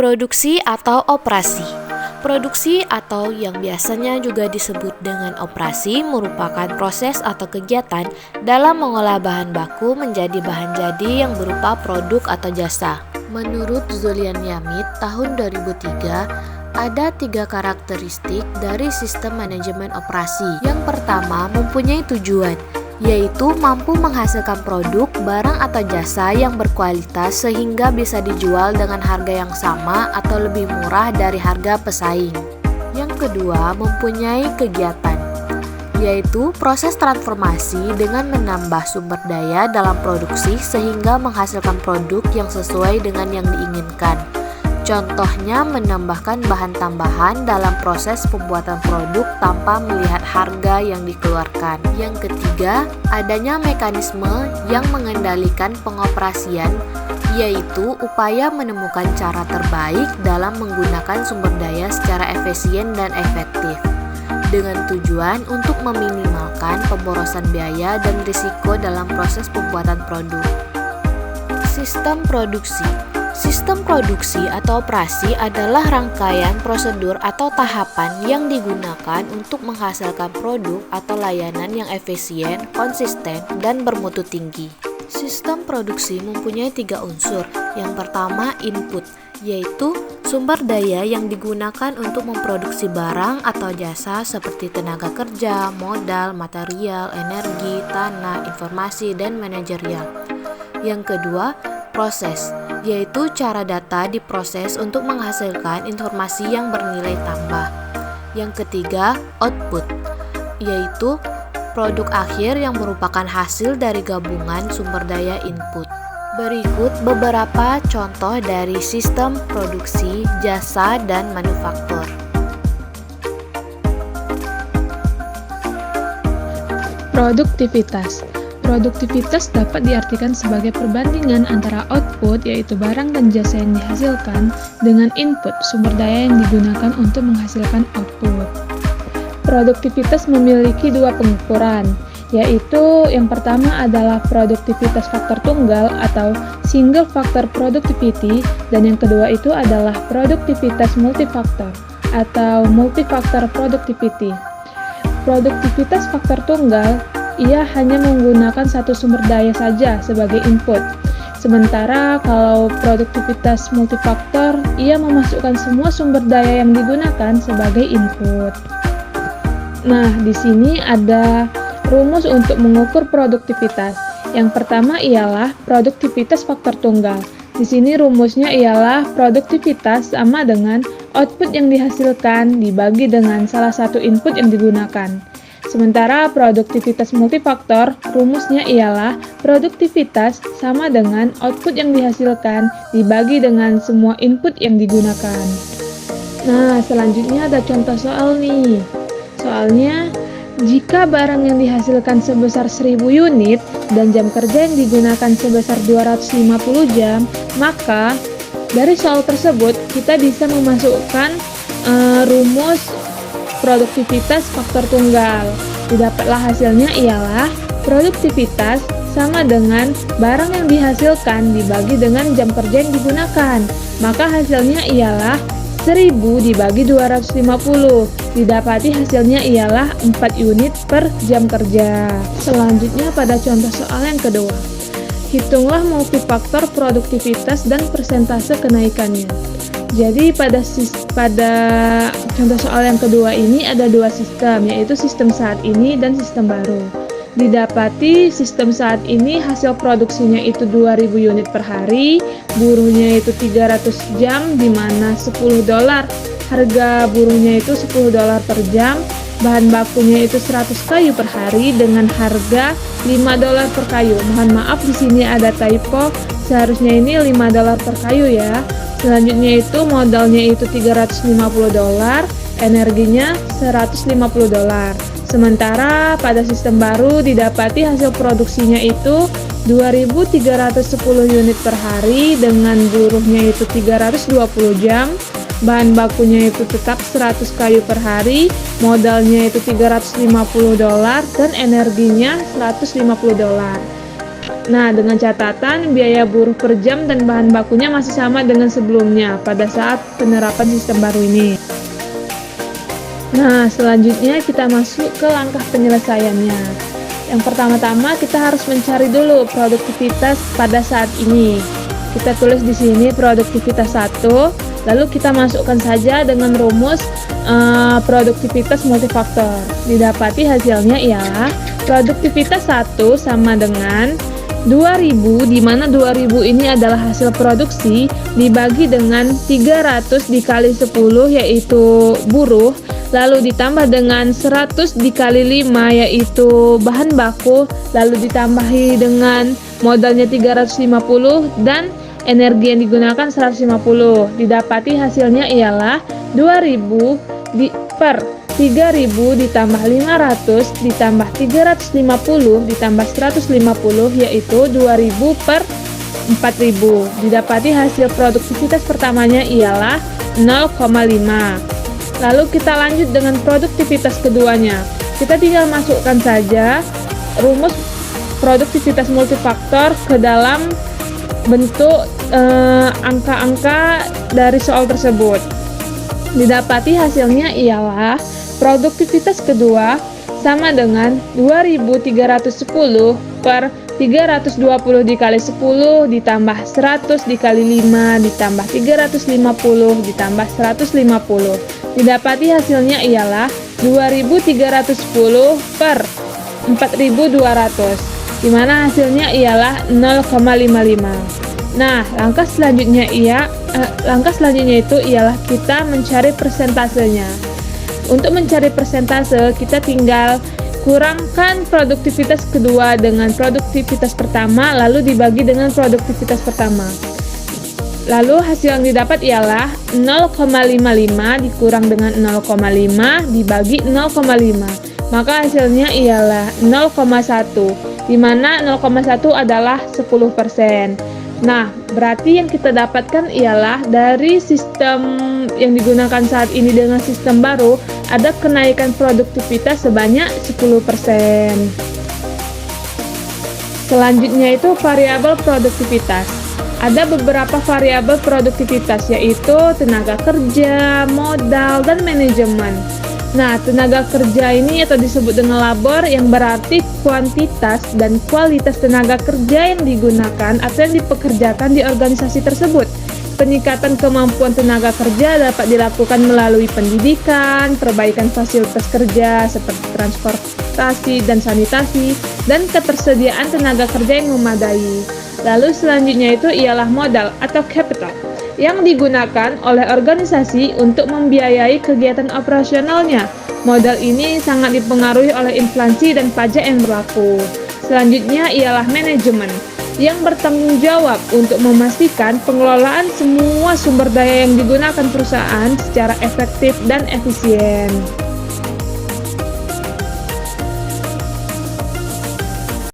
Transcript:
Produksi atau operasi. Produksi atau yang biasanya juga disebut dengan operasi merupakan proses atau kegiatan dalam mengolah bahan baku menjadi bahan jadi yang berupa produk atau jasa. Menurut Zulian Yamit tahun 2003, ada 3 karakteristik dari sistem manajemen operasi. Yang pertama, mempunyai tujuan, yaitu mampu menghasilkan produk, barang atau jasa yang berkualitas sehingga bisa dijual dengan harga yang sama atau lebih murah dari harga pesaing. Yang kedua, mempunyai kegiatan, yaitu proses transformasi dengan menambah sumber daya dalam produksi sehingga menghasilkan produk yang sesuai dengan yang diinginkan. Contohnya menambahkan bahan tambahan dalam proses pembuatan produk tanpa melihat harga yang dikeluarkan. Yang ketiga, adanya mekanisme yang mengendalikan pengoperasian, yaitu upaya menemukan cara terbaik dalam menggunakan sumber daya secara efisien dan efektif, dengan tujuan untuk meminimalkan pemborosan biaya dan risiko dalam proses pembuatan produk. Sistem produksi. Sistem produksi atau operasi adalah rangkaian prosedur atau tahapan yang digunakan untuk menghasilkan produk atau layanan yang efisien, konsisten, dan bermutu tinggi. Sistem produksi mempunyai 3 unsur. Yang pertama, input, yaitu sumber daya yang digunakan untuk memproduksi barang atau jasa seperti tenaga kerja, modal, material, energi, tanah, informasi, dan manajerial. Yang kedua, proses, yaitu cara data diproses untuk menghasilkan informasi yang bernilai tambah. Yang ketiga, output, yaitu produk akhir yang merupakan hasil dari gabungan sumber daya input. Berikut beberapa contoh dari sistem produksi, jasa, dan manufaktur. Produktivitas. Produktivitas dapat diartikan sebagai perbandingan antara output, yaitu barang dan jasa yang dihasilkan, dengan input, sumber daya yang digunakan untuk menghasilkan output. Produktivitas memiliki 2 pengukuran, yaitu yang pertama adalah produktivitas faktor tunggal atau single factor productivity, dan yang kedua itu adalah produktivitas multifaktor atau multifaktor productivity. Produktivitas faktor tunggal, ia hanya menggunakan satu sumber daya saja sebagai input. Sementara kalau produktivitas multifaktor, ia memasukkan semua sumber daya yang digunakan sebagai input. Nah, di sini ada rumus untuk mengukur produktivitas. Yang pertama ialah produktivitas faktor tunggal. Di sini rumusnya ialah produktivitas sama dengan output yang dihasilkan dibagi dengan salah satu input yang digunakan. Sementara produktivitas multifaktor, rumusnya ialah produktivitas sama dengan output yang dihasilkan dibagi dengan semua input yang digunakan. Nah, selanjutnya ada contoh soal nih. Soalnya, jika barang yang dihasilkan sebesar 1000 unit dan jam kerja yang digunakan sebesar 250 jam, maka dari soal tersebut kita bisa memasukkan rumus produktivitas faktor tunggal. Didapatlah hasilnya ialah produktivitas sama dengan barang yang dihasilkan dibagi dengan jam kerja yang digunakan. Maka hasilnya ialah 1000 dibagi 250. Didapati hasilnya ialah 4 unit per jam kerja. Selanjutnya pada contoh soal yang kedua. Hitunglah multifaktor produktivitas dan persentase kenaikannya. Jadi pada contoh soal yang kedua ini ada 2 sistem, yaitu sistem saat ini dan sistem baru. Didapati sistem saat ini hasil produksinya itu 2000 unit per hari, buruhnya itu 300 jam, di mana $10, harga buruhnya itu $10 per jam, bahan bakunya itu 100 kayu per hari dengan harga $5 per kayu. Mohon maaf di sini ada typo, seharusnya ini $5 per kayu ya. Selanjutnya itu modalnya itu $350, energinya $150. Sementara pada sistem baru didapati hasil produksinya itu 2.310 unit per hari dengan buruhnya itu 320 jam, bahan bakunya itu tetap 100 kayu per hari, modalnya itu $350 dan energinya $150. Nah, dengan catatan biaya buruh per jam dan bahan bakunya masih sama dengan sebelumnya pada saat penerapan sistem baru ini. Nah, selanjutnya kita masuk ke langkah penyelesaiannya. Yang pertama-tama kita harus mencari dulu produktivitas pada saat ini. Kita tulis di sini produktivitas 1, lalu kita masukkan saja dengan rumus produktivitas multifaktor. Didapati hasilnya ialah produktivitas 1 sama dengan 2000, di mana 2000 ini adalah hasil produksi dibagi dengan 300 dikali 10 yaitu buruh, lalu ditambah dengan 100 dikali 5 yaitu bahan baku, lalu ditambahi dengan modalnya 350 dan energi yang digunakan 150. Didapati hasilnya ialah 2000 per 3000 ditambah 500 ditambah 350 ditambah 150 yaitu 2000 per 4000. Didapati hasil produktivitas pertamanya ialah 0,5. Lalu kita lanjut dengan produktivitas keduanya. Kita tinggal masukkan saja rumus produktivitas multifaktor ke dalam bentuk angka-angka dari soal tersebut. Didapati hasilnya ialah produktivitas kedua sama dengan 2310 per 320 dikali 10 ditambah 100 dikali 5 ditambah 350 ditambah 150. Didapati hasilnya ialah 2310 per 4200, di mana hasilnya ialah 0,55. Nah, langkah selanjutnya itu ialah kita mencari persentasenya. Untuk mencari persentase, kita tinggal kurangkan produktivitas kedua dengan produktivitas pertama, lalu dibagi dengan produktivitas pertama. Lalu hasil yang didapat ialah 0,55 dikurang dengan 0,5 dibagi 0,5. Maka hasilnya ialah 0,1, di mana 0,1 adalah 10%. Nah, berarti yang kita dapatkan ialah dari sistem yang digunakan saat ini dengan sistem baru ada kenaikan produktivitas sebanyak 10%. Selanjutnya itu variabel produktivitas. Ada beberapa variabel produktivitas yaitu tenaga kerja, modal, dan manajemen. Nah, tenaga kerja ini atau disebut dengan labor yang berarti kuantitas dan kualitas tenaga kerja yang digunakan atau yang dipekerjakan di organisasi tersebut. Peningkatan kemampuan tenaga kerja dapat dilakukan melalui pendidikan, perbaikan fasilitas kerja seperti transportasi dan sanitasi, dan ketersediaan tenaga kerja yang memadai. Lalu selanjutnya itu ialah modal atau capital yang digunakan oleh organisasi untuk membiayai kegiatan operasionalnya. Modal ini sangat dipengaruhi oleh inflasi dan pajak yang berlaku. Selanjutnya ialah manajemen yang bertanggung jawab untuk memastikan pengelolaan semua sumber daya yang digunakan perusahaan secara efektif dan efisien.